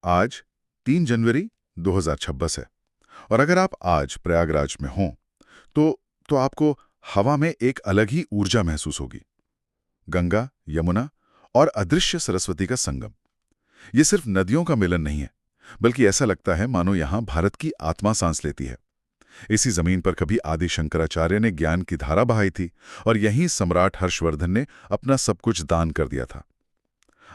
आज 3 जनवरी 2026 है और अगर आप आज प्रयागराज में हों तो आपको हवा में एक अलग ही ऊर्जा महसूस होगी। गंगा, यमुना और अदृश्य सरस्वती का संगम। ये सिर्फ नदियों का मिलन नहीं है, बल्कि ऐसा लगता है मानो यहां भारत की आत्मा सांस लेती है। इसी जमीन पर कभी आदि शंकराचार्य ने ज्ञान की धारा बहाई थी और यहीं सम्राट हर्षवर्धन ने अपना सब कुछ दान कर दिया था।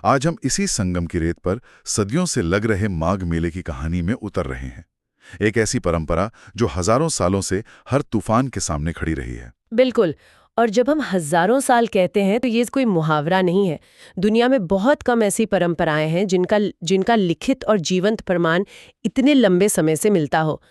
आज हम इसी संगम की रेत पर सदियों से लग रहे माघ मेले की कहानी में उतर रहे हैं। एक ऐसी परंपरा जो हजारों सालों से हर तूफान के सामने खड़ी रही है। बिल्कुल। और जब हम हजारों साल कहते हैं तो ये कोई मुहावरा नहीं है। दुनिया में बहुत कम ऐसी परंपराएं हैं जिनका लिखित और जीवंत प्रमाण इतने लंबे समय से मिलता हो।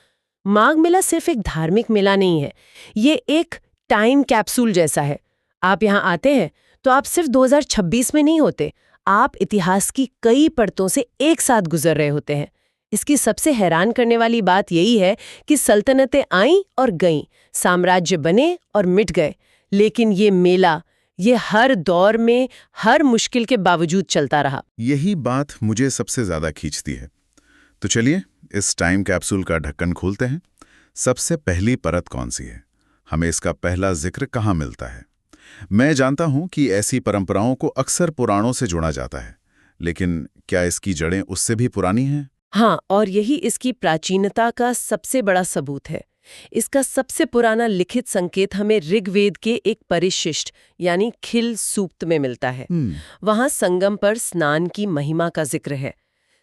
माघ मेला सिर्फ एक धार्मिक मेला नहीं है, ये एक टाइम कैप्सूल जैसा है। आप यहाँ आते हैं तो आप सिर्फ 2026 में नहीं होते, आप इतिहास की कई परतों से एक साथ गुजर रहे होते हैं। इसकी सबसे हैरान करने वाली बात यही है कि सल्तनतें आईं और गईं, साम्राज्य बने और मिट गए, लेकिन ये मेला ये हर दौर में हर मुश्किल के बावजूद चलता रहा। यही बात मुझे सबसे ज्यादा खींचती है। तो चलिए इस टाइम कैप्सूल का ढक्कन खोलते हैं। सबसे पहली परत कौन सी है? हमें इसका पहला जिक्र कहाँ मिलता है? मैं जानता हूं कि ऐसी परंपराओं को अक्सर पुराणों से जोड़ा जाता है, लेकिन क्या इसकी जड़ें उससे भी पुरानी हैं? हाँ, और यही इसकी प्राचीनता का सबसे बड़ा सबूत है। इसका सबसे पुराना लिखित संकेत हमें ऋग्वेद के एक परिशिष्ट यानी खिल सूक्त में मिलता है। वहां संगम पर स्नान की महिमा का जिक्र है।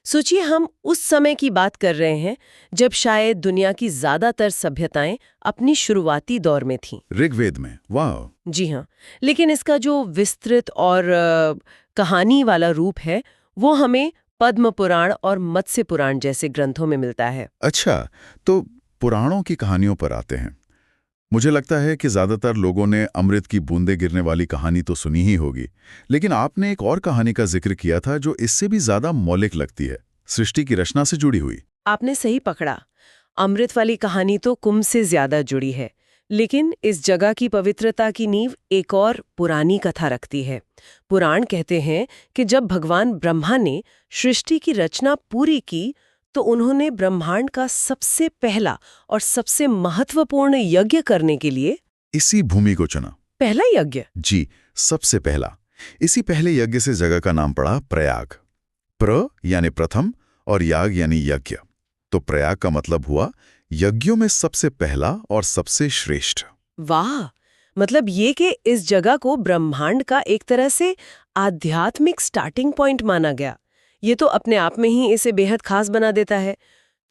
सोचिए, हम उस समय की बात कर रहे हैं जब शायद दुनिया की ज्यादातर सभ्यताएं अपनी शुरुआती दौर में थीं। ऋग्वेद में? वाह! जी हाँ, लेकिन इसका जो विस्तृत और कहानी वाला रूप है वो हमें पद्म पुराण और मत्स्य पुराण जैसे ग्रंथों में मिलता है। अच्छा, तो पुराणों की कहानियों पर आते हैं। मुझे लगता है कि ज्यादातर लोगों ने अमृत की बूंदें गिरने वाली कहानी तो सुनी ही होगी, लेकिन आपने एक और कहानी का जिक्र किया था जो इससे भी ज्यादा मौलिक लगती है, सृष्टि की रचना से जुड़ी हुई। आपने सही पकड़ा। अमृत वाली कहानी तो कुंभ से ज्यादा जुड़ी है, लेकिन इस जगह की पवित्रता की नींव एक और पुरानी कथा रखती है। पुराण कहते हैं कि जब भगवान ब्रह्मा ने सृष्टि की रचना पूरी की तो उन्होंने ब्रह्मांड का सबसे पहला और सबसे महत्वपूर्ण यज्ञ करने के लिए इसी भूमि को चुना। पहला यज्ञ? जी, सबसे पहला। इसी पहले यज्ञ से जगह का नाम पड़ा प्रयाग। प्र यानी प्रथम और याग यानी यज्ञ। तो प्रयाग का मतलब हुआ यज्ञों में सबसे पहला और सबसे श्रेष्ठ। वाह! मतलब ये कि इस जगह को ब्रह्मांड का एक तरह से आध्यात्मिक स्टार्टिंग पॉइंट माना गया, ये तो अपने आप में ही इसे बेहद खास बना देता है।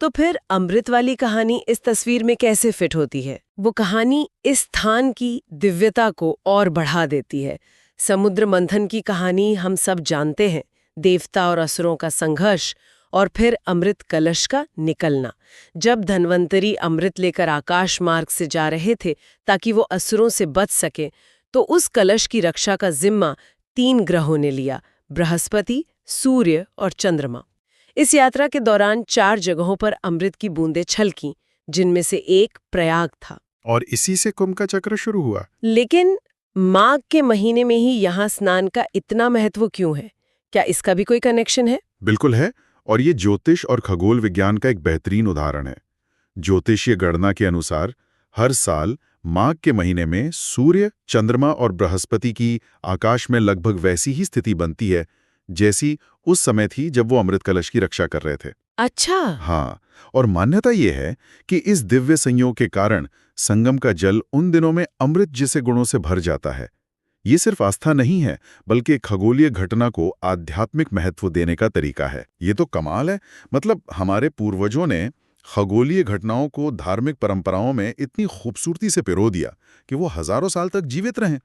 तो फिर अमृत वाली कहानी इस तस्वीर में कैसे फिट होती है? वो कहानी इस स्थान की दिव्यता को और बढ़ा देती है। समुद्र मंथन की कहानी हम सब जानते हैं, देवता और असुरों का संघर्ष और फिर अमृत कलश का निकलना। जब धन्वंतरी अमृत लेकर आकाश मार्ग से जा रहे थे ताकि वो असुरों से बच सके, तो उस कलश की रक्षा का जिम्मा 3 ग्रहों ने लिया, बृहस्पति, सूर्य और चंद्रमा। इस यात्रा के दौरान 4 जगहों पर अमृत की बूंदें छलकीं, जिनमें से एक प्रयाग था। और इसी से कुंभ का चक्र शुरू हुआ। लेकिन माघ के महीने में ही यहाँ स्नान का इतना महत्व क्यों है? क्या इसका भी कोई कनेक्शन है? बिल्कुल है, और ये ज्योतिष और खगोल विज्ञान का एक बेहतरीन उदाहरण है। ज्योतिषीय गणना के अनुसार हर साल माघ के महीने में सूर्य, चंद्रमा और बृहस्पति की आकाश में लगभग वैसी ही स्थिति बनती है जैसी उस समय थी जब वो अमृत कलश की रक्षा कर रहे थे। अच्छा। हाँ, और मान्यता ये है कि इस दिव्य संयोग के कारण संगम का जल उन दिनों में अमृत जैसे गुणों से भर जाता है। ये सिर्फ आस्था नहीं है, बल्कि खगोलीय घटना को आध्यात्मिक महत्व देने का तरीका है। ये तो कमाल है। मतलब हमारे पूर्वजों ने खगोलीय घटनाओं को धार्मिक परंपराओं में इतनी खूबसूरती से पिरो दिया कि वो हजारों साल तक जीवित रहें।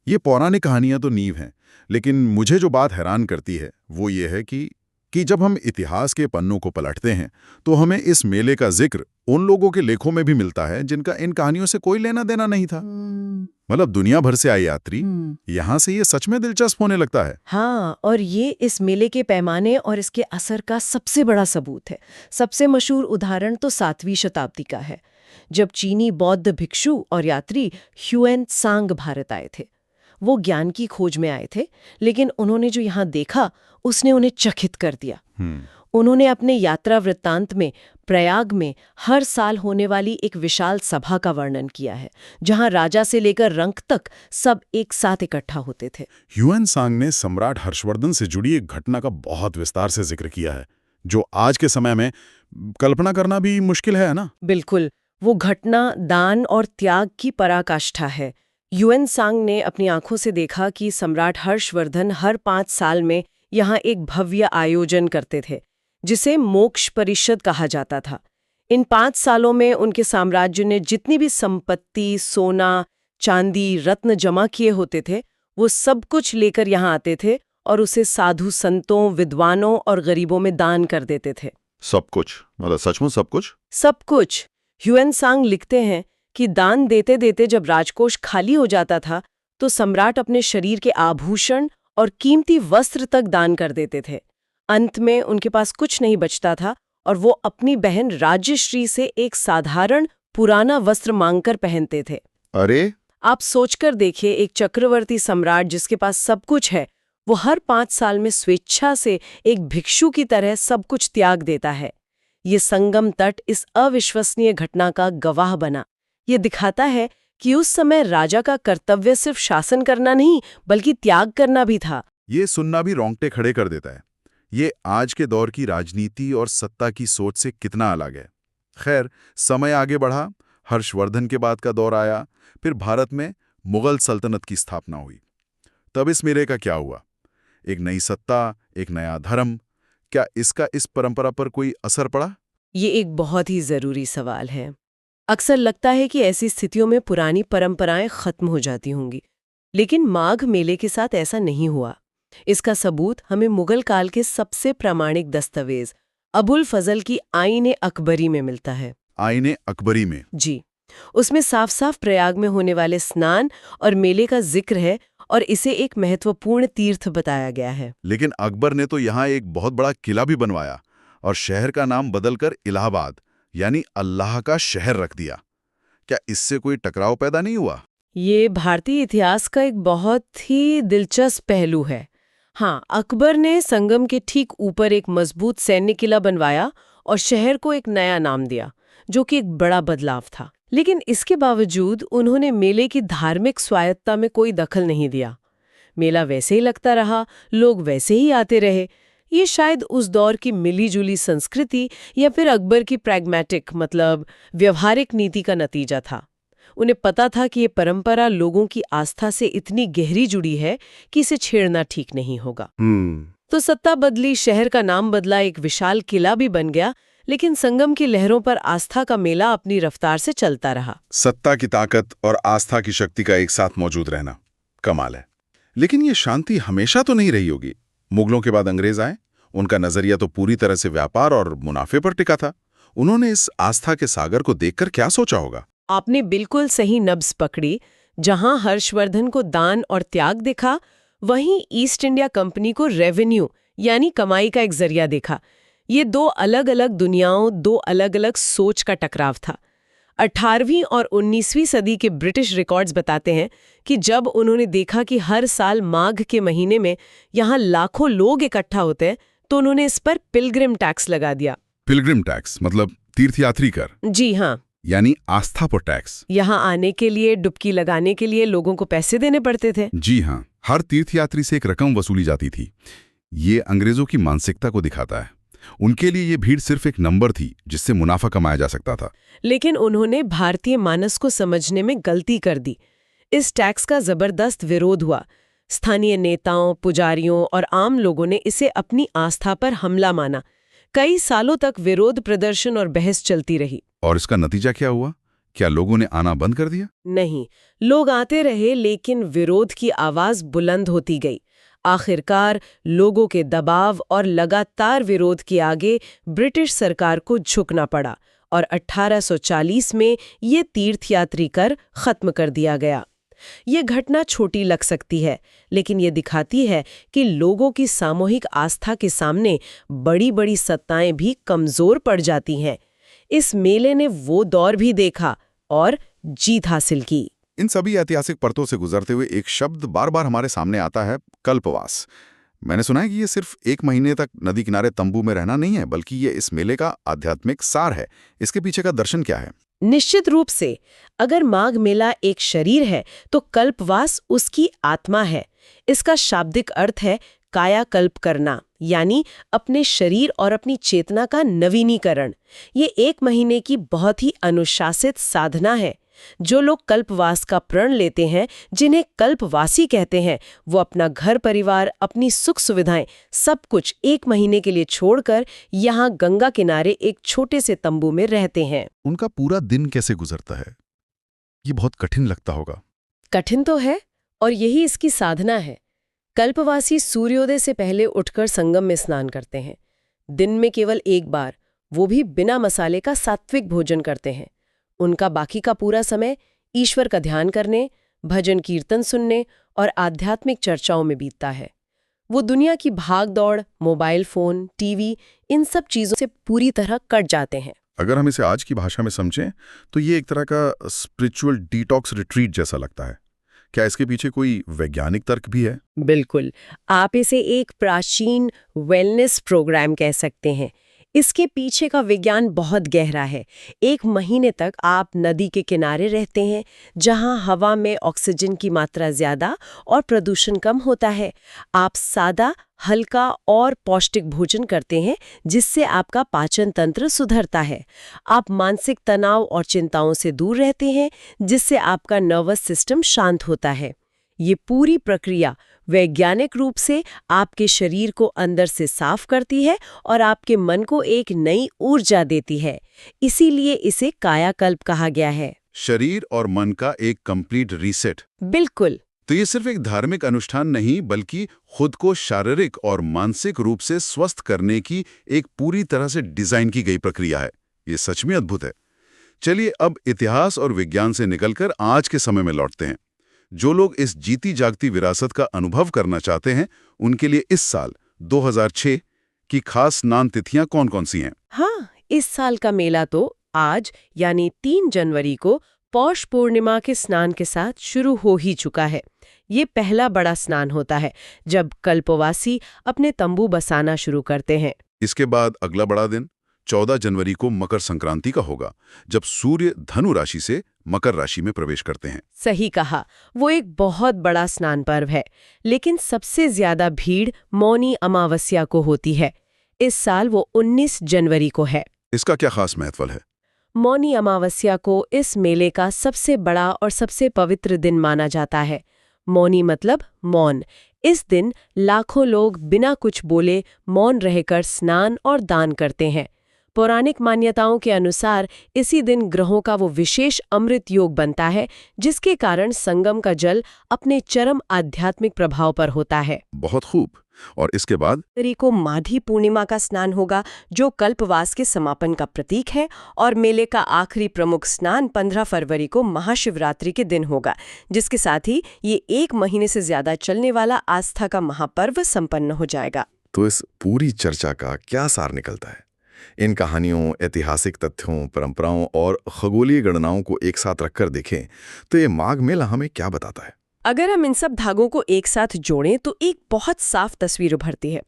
ये पौराणिक कहानियां तो नींव हैं, लेकिन मुझे जो बात हैरान करती है वो ये है कि जब हम इतिहास के पन्नों को पलटते हैं तो हमें इस मेले का जिक्र उन लोगों के लेखों में भी मिलता है जिनका इन कहानियों से कोई लेना देना नहीं था। मतलब दुनिया भर से आए यात्री, यहाँ से ये सच में दिलचस्प होने लगता है। हाँ, और ये इस मेले के पैमाने और इसके असर का सबसे बड़ा सबूत है। सबसे मशहूर उदाहरण तो 7वीं शताब्दी का है, जब चीनी बौद्ध भिक्षु और यात्री ह्यूएन त्सांग भारत आए थे। वो ज्ञान की खोज में आए थे, लेकिन उन्होंने जो यहाँ देखा उसने उन्हें चकित कर दिया। उन्होंने अपने यात्रा वृत्तांत में प्रयाग में हर साल होने वाली एक विशाल सभा का वर्णन किया है, जहां राजा से लेकर रंक तक सब एक साथ इकट्ठा होते थे। ह्यूएन सांग ने सम्राट हर्षवर्धन से जुड़ी एक घटना का बहुत विस्तार से जिक्र किया है, जो आज के समय में कल्पना करना भी मुश्किल है ना? बिल्कुल, वो घटना दान और त्याग की पराकाष्ठा है। ह्यूएन सांग ने अपनी आंखों से देखा कि सम्राट हर्षवर्धन हर 5 साल में यहाँ एक भव्य आयोजन करते थे, जिसे मोक्ष परिषद कहा जाता था। इन 5 सालों में उनके साम्राज्य ने जितनी भी संपत्ति, सोना, चांदी, रत्न जमा किए होते थे, वो सब कुछ लेकर यहाँ आते थे और उसे साधु संतों, विद्वानों और गरीबों में दान कर देते थे। सब कुछ, मतलब सचमुच सब कुछ? सब कुछ। ह्यूएन सांग लिखते हैं कि दान देते देते जब राजकोष खाली हो जाता था, तो सम्राट अपने शरीर के आभूषण और कीमती वस्त्र तक दान कर देते थे। अंत में उनके पास कुछ नहीं बचता था और वो अपनी बहन राज्यश्री से एक साधारण पुराना वस्त्र मांगकर पहनते थे। अरे, आप सोचकर देखिए, एक चक्रवर्ती सम्राट जिसके पास सब कुछ है, वो हर 5 साल में स्वेच्छा से एक भिक्षु की तरह सब कुछ त्याग देता है। ये संगम तट इस अविश्वसनीय घटना का गवाह बना। ये दिखाता है कि उस समय राजा का कर्तव्य सिर्फ शासन करना नहीं, बल्कि त्याग करना भी था। ये सुनना भी रोंगटे खड़े कर देता है। ये आज के दौर की राजनीति और सत्ता की सोच से कितना अलग है। खैर, समय आगे बढ़ा, हर्षवर्धन के बाद का दौर आया, फिर भारत में मुगल सल्तनत की स्थापना हुई। तब इस मेले का क्या हुआ? एक नई सत्ता, एक नया धर्म, क्या इसका इस परंपरा पर कोई असर पड़ा? ये एक बहुत ही जरूरी सवाल है। अक्सर लगता है कि ऐसी स्थितियों में पुरानी परंपराएं खत्म हो जाती होंगी, लेकिन माघ मेले के साथ ऐसा नहीं हुआ। इसका सबूत हमें मुगल काल के सबसे प्रामाणिक दस्तावेज अबुल फजल की आईने अकबरी में मिलता है। आईने अकबरी में? जी, उसमें साफ साफ प्रयाग में होने वाले स्नान और मेले का जिक्र है और इसे एक महत्वपूर्ण तीर्थ बताया गया है। लेकिन अकबर ने तो यहाँ एक बहुत बड़ा किला भी बनवाया और शहर का नाम बदलकर इलाहाबाद यानी अल्लाह का शहर रख दिया। क्या इससे कोई टकराव पैदा नहीं हुआ? ये भारतीय इतिहास का एक बहुत ही दिलचस्प पहलू है। हाँ, अकबर ने संगम के ठीक ऊपर एक मजबूत सैन्य किला बनवाया और शहर को एक नया नाम दिया, जो कि एक बड़ा बदलाव था। लेकिन इसके बावजूद उन्होंने मेले की धार्मिक स्वायत्तता में कोई दखल नहीं दिया। मेला वैसे ही लगता रहा, लोग वैसे ही आते रहे। ये शायद उस दौर की मिली-जुली संस्कृति या फिर अकबर की प्रैग्मैटिक मतलब व्यवहारिक नीति का नतीजा था। उन्हें पता था कि ये परंपरा लोगों की आस्था से इतनी गहरी जुड़ी है कि इसे छेड़ना ठीक नहीं होगा। तो सत्ता बदली, शहर का नाम बदला, एक विशाल किला भी बन गया, लेकिन संगम की लहरों पर आस्था का मेला अपनी रफ्तार से चलता रहा। सत्ता की ताकत और आस्था की शक्ति का एक साथ मौजूद रहना कमाल है। लेकिन ये शांति हमेशा तो नहीं रही होगी। मुगलों के बाद अंग्रेज आए, उनका नजरिया तो पूरी तरह से व्यापार और मुनाफे पर टिका था। उन्होंने इस आस्था के सागर को देखकर क्या सोचा होगा? आपने बिल्कुल सही नब्ज पकड़ी। जहां हर्षवर्धन को दान और त्याग देखा, वहीं ईस्ट इंडिया कंपनी को रेवेन्यू यानी कमाई का एक जरिया देखा। ये 2 अलग अलग दुनियाओं, 2 अलग अलग सोच का टकराव था। 18वीं और 19वीं सदी के ब्रिटिश रिकॉर्ड्स बताते हैं कि जब उन्होंने देखा कि हर साल माघ के महीने में यहाँ लाखों लोग इकट्ठा होते हैं, तो उन्होंने इस पर पिलग्रिम टैक्स लगा दिया। पिलग्रिम टैक्स मतलब तीर्थयात्री कर? जी हाँ, यानी आस्था पर टैक्स। यहाँ आने के लिए, डुबकी लगाने के लिए लोगों को पैसे देने पड़ते थे। जी हाँ, हर तीर्थयात्री से एक रकम वसूली जाती थी। ये अंग्रेजों की मानसिकता को दिखाता है। उनके लिए ये भीड़ सिर्फ एक नंबर थी जिससे मुनाफा कमाया जा सकता था। लेकिन उन्होंने भारतीय मानस को समझने में गलती कर दी। इस टैक्स का जबरदस्त विरोध हुआ। स्थानीय नेताओं, पुजारियों और आम लोगों ने इसे अपनी आस्था पर हमला माना। कई सालों तक विरोध प्रदर्शन और बहस चलती रही। और इसका नतीजा क्या हुआ? क्या लोगों ने आना बंद कर दिया? नहीं, लोग आते रहे, लेकिन विरोध की आवाज बुलंद होती गई। आखिरकार लोगों के दबाव और लगातार विरोध के आगे ब्रिटिश सरकार को झुकना पड़ा और 1840 में ये तीर्थयात्री कर खत्म कर दिया गया। ये घटना छोटी लग सकती है, लेकिन ये दिखाती है कि लोगों की सामूहिक आस्था के सामने बड़ी-बड़ी सत्ताएं भी कमजोर पड़ जाती हैं। इस मेले ने वो दौर भी देखा और जीत हासिल की। इन सभी ऐतिहासिक परतों से गुजरते हुए एक शब्द बार बार हमारे सामने आता है, कल्पवास। मैंने सुना है कि ये सिर्फ 1 महीने तक नदी किनारे तंबू में रहना नहीं है, बल्कि ये इस मेले का आध्यात्मिक सार है। इसके पीछे का दर्शन क्या है? निश्चित रूप से, अगर माघ मेला एक शरीर है तो कल्पवास उसकी आत्मा है। इसका शाब्दिक अर्थ है कायाकल्प करना, यानी अपने शरीर और अपनी चेतना का नवीनीकरण। ये 1 महीने की बहुत ही अनुशासित साधना है। जो लोग कल्पवास का प्रण लेते हैं, जिन्हें कल्पवासी कहते हैं, वो अपना घर परिवार, अपनी सुख सुविधाएं, सब कुछ 1 महीने के लिए छोड़कर यहाँ गंगा किनारे एक छोटे से तंबू में रहते हैं। उनका पूरा दिन कैसे गुजरता है? ये बहुत कठिन लगता होगा। कठिन तो है, और यही इसकी साधना है। कल्पवासी सूर्योदय से पहले उठकर संगम में स्नान करते हैं। दिन में केवल 1 बार, वो भी बिना मसाले का सात्विक भोजन करते हैं। उनका बाकी का पूरा समय ईश्वर का ध्यान करने, भजन कीर्तन सुनने और आध्यात्मिक चर्चाओं में बीतता है। वो दुनिया की भाग-दौड़, मोबाइल फोन, टीवी, इन सब चीजों से पूरी तरह कट जाते हैं। अगर हम इसे आज की भाषा में समझें तो ये एक तरह का स्पिरिचुअल डिटॉक्स रिट्रीट जैसा लगता है। क्या इसके पीछे कोई वैज्ञानिक तर्क भी है? बिल्कुल, आप इसे एक प्राचीन वेलनेस प्रोग्राम कह सकते हैं। इसके पीछे का विज्ञान बहुत गहरा है। 1 महीने तक आप नदी के किनारे रहते हैं, जहां हवा में ऑक्सीजन की मात्रा ज्यादा और प्रदूषण कम होता है। आप सादा, हल्का और पौष्टिक भोजन करते हैं, जिससे आपका पाचन तंत्र सुधरता है। आप मानसिक तनाव और चिंताओं से दूर रहते हैं, जिससे आपका नर्वस सिस्टम शांत होता है। ये पूरी प्रक्रिया वैज्ञानिक रूप से आपके शरीर को अंदर से साफ करती है और आपके मन को एक नई ऊर्जा देती है। इसीलिए इसे कायाकल्प कहा गया है। शरीर और मन का एक कंप्लीट रीसेट। बिल्कुल। तो ये सिर्फ एक धार्मिक अनुष्ठान नहीं, बल्कि खुद को शारीरिक और मानसिक रूप से स्वस्थ करने की एक पूरी तरह से डिजाइन की गई प्रक्रिया है। ये सच में अद्भुत है। चलिए अब इतिहास और विज्ञान से निकलकर आज के समय में लौटते हैं। जो लोग इस जीती जागती विरासत का अनुभव करना चाहते हैं, उनके लिए इस साल 2006 की खास स्नान तिथियां कौन-कौन सी हैं? हाँ, इस साल का मेला तो आज यानी 3 जनवरी को पौष पूर्णिमा के स्नान के साथ शुरू हो ही चुका है। ये पहला बड़ा स्नान होता है जब कल्पवासी अपने तंबू बसाना शुरू करते हैं। इसके बाद अगला बड़ा दिन 14 जनवरी को मकर संक्रांति का होगा, जब सूर्य धनु राशि से मकर राशि में प्रवेश करते हैं। सही कहा, वो एक बहुत बड़ा स्नान पर्व है। लेकिन सबसे ज्यादा भीड़ मौनी अमावस्या को होती है। इस साल वो 19 जनवरी को है। इसका क्या खास महत्व है? मौनी अमावस्या को इस मेले का सबसे बड़ा और सबसे पवित्र दिन माना जाता है। मौनी मतलब मौन। इस दिन लाखों लोग बिना कुछ बोले मौन रहकर स्नान और दान करते हैं। पौराणिक मान्यताओं के अनुसार इसी दिन ग्रहों का वो विशेष अमृत योग बनता है, जिसके कारण संगम का जल अपने चरम आध्यात्मिक प्रभाव पर होता है। बहुत खूब। और इसके बाद को माघी पूर्णिमा का स्नान होगा, जो कल्पवास के समापन का प्रतीक है। और मेले का आखिरी प्रमुख स्नान 15 फरवरी को महाशिवरात्रि के दिन होगा, जिसके साथ ही ये 1 महीने से ज्यादा चलने वाला आस्था का महापर्व संपन्न हो जाएगा। तो इस पूरी चर्चा का क्या सार निकलता है? इन कहानियों, ऐतिहासिक तथ्यों, परंपराओं और खगोलीय गणनाओं को एक साथ रखकर देखें तो ये माघ मेला हमें क्या बताता है? अगर हम इन सब धागों को एक साथ जोड़ें तो एक बहुत साफ तस्वीर उभरती है।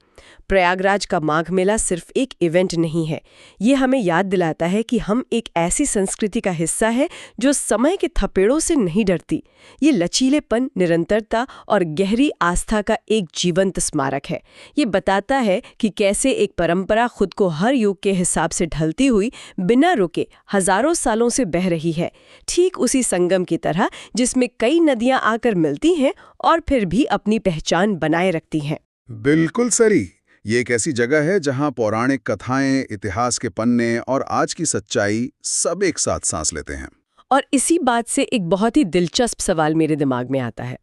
प्रयागराज का माघ मेला सिर्फ एक इवेंट नहीं है, ये हमें याद दिलाता है कि हम एक ऐसी संस्कृति का हिस्सा है जो समय के थपेड़ों से नहीं डरती। ये लचीलेपन, निरंतरता और गहरी आस्था का एक जीवंत स्मारक है। ये बताता है कि कैसे एक परंपरा खुद को हर युग के हिसाब से ढलती हुई बिना रुके हजारों सालों से बह रही है, ठीक उसी संगम की तरह जिसमें कई नदियां आकर मिलती हैं और फिर भी अपनी पहचान बनाए रखती हैं। बिल्कुल सही। ये एक ऐसी जगह है जहां पौराणिक कथाएं, इतिहास के पन्ने और आज की सच्चाई सब एक साथ सांस लेते हैं। और इसी बात से एक बहुत ही दिलचस्प सवाल मेरे दिमाग में आता है।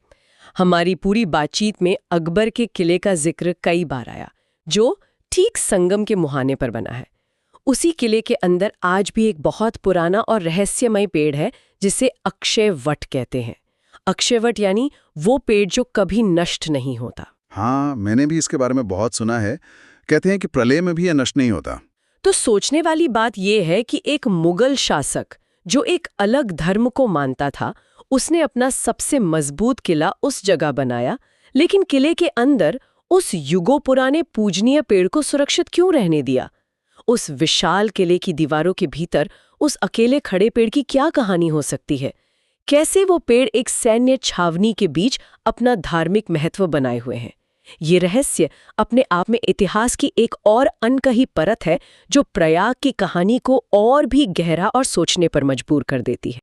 हमारी पूरी बातचीत में अकबर के किले का जिक्र कई बार आया, जो ठीक संगम के मुहाने पर बना है। उसी किले के अंदर आज भी एक बहुत पुराना और रहस्यमय पेड़ है, जिसे अक्षय वट कहते हैं। अक्षय वट यानी वो पेड़ जो कभी नष्ट नहीं होता। हाँ, मैंने भी इसके बारे में बहुत सुना है। कहते हैं कि प्रलय में भी यह नष्ट नहीं होता। तो सोचने वाली बात यह है कि एक मुगल शासक जो एक अलग धर्म को मानता था, उसने अपना सबसे मजबूत किला उस जगह बनाया, लेकिन किले के अंदर उस युगों पुराने पूजनीय पेड़ को सुरक्षित क्यों रहने दिया? उस विशाल किले की दीवारों के भीतर उस अकेले खड़े पेड़ की क्या कहानी हो सकती है? कैसे वो पेड़ एक सैन्य छावनी के बीच अपना धार्मिक महत्व बनाए हुए हैं? ये रहस्य अपने आप में इतिहास की एक और अनकही परत है जो प्रयाग की कहानी को और भी गहरा और सोचने पर मजबूर कर देती है।